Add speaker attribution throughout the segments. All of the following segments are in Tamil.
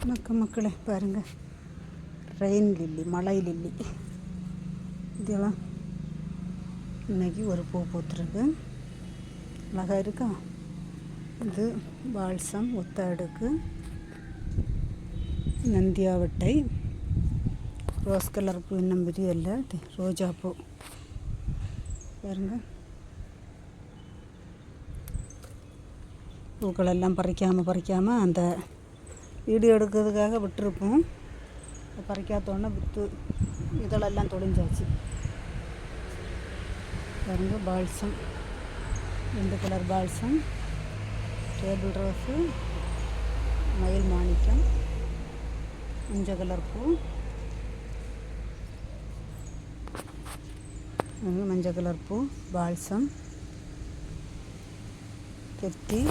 Speaker 1: மக்களே பாருங்கள், ரெயின் லில்லி, மழை லில்லி. இதெல்லாம் இன்றைக்கி ஒரு பூ பூத்துருக்கு, அழகாக இருக்கா. இது பால்சம், ஒத்த அடுக்கு, நந்தியாவட்டை, ரோஸ் கலர் பூ இன்னும் விரியல்ல, ரோஜா பூ பாருங்கள். பூக்களெல்லாம் பறிக்காமல் அந்த வீடியோ எடுக்கிறதுக்காக விட்டுருப்போம். பறிக்காதோடனே விற்று இதழெல்லாம் தொழிஞ்சாச்சு பாருங்க. Balsam, 2 colour balsam, table rose, மயில் மாணிக்கம், மஞ்சள் கலர் பூ, மஞ்சள் கலர் பூ, பால்சம், கெத்தி,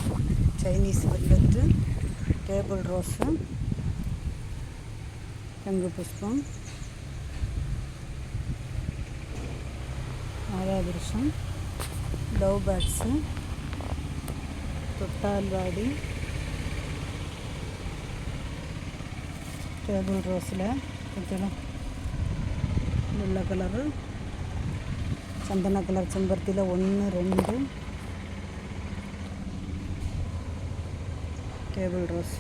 Speaker 1: சைனீஸ் வெல்வெட்டு, டேபிள் ரோஸு, தங்கு புஷ்பம், ஆராபிருஷம், லவ் பேர்ட்ஸு, தொட்டால்வாடி, டேபிள் ரோஸில் கொஞ்சம் வெள்ளை கலரு, சந்தன கலர் செம்பருத்தியில் 1 2, டேபிள் ரோஸ்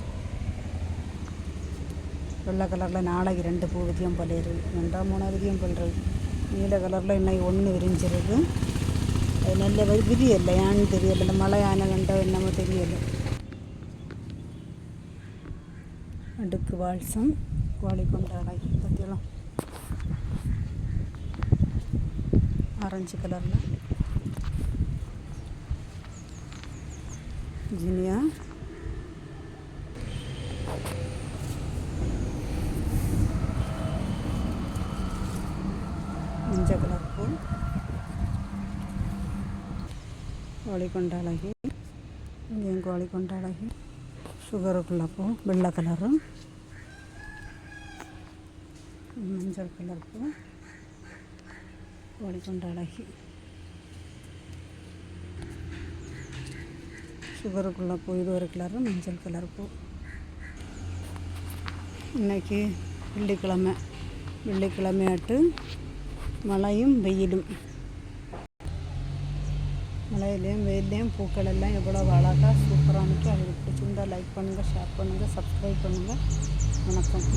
Speaker 1: வெள்ளை கலரில் நாளைக்கு 2 பூ விதியம் போல இருக்குது, 2 3 விதியம் போல் இருக்குது. நீல கலரில் இன்னைக்கு 1 விரிஞ்சிருக்கு. அது நல்ல விரியலை, ஏன்னு தெரியலை, இந்த மழை ஆன கண்டோ என்னமோ தெரியலை. அடுக்கு வால்சம், கோழி கொண்டாடை பற்றியெல்லாம் ஆரஞ்சு கலரில், ஜினியா, மஞ்சள் கலர் பூ, கோழி கொண்டாடகி, இங்கேயும் கோழி கொண்டாடகி, சுகருக்குள்ள பூ, வெள்ளை கலரு, மஞ்சள் கலர் பூ, கோழி கொண்டாடகி, சுகருக்குள்ள பூ, இது ஒரு கலரு, மஞ்சள் கலர் பூ. இன்றைக்கி வெள்ளிக்கிழமையாட்டு மழையும் வெயிலும், மழையிலையும் வெயிலையும் பூக்கள் எல்லாம் எவ்வளோ அழகாக சூப்பராக இருக்குது. அது பிடிச்சிருந்தால் லைக் பண்ணுங்கள், ஷேர் பண்ணுங்கள், சப்ஸ்கிரைப் பண்ணுங்கள். வணக்கம்.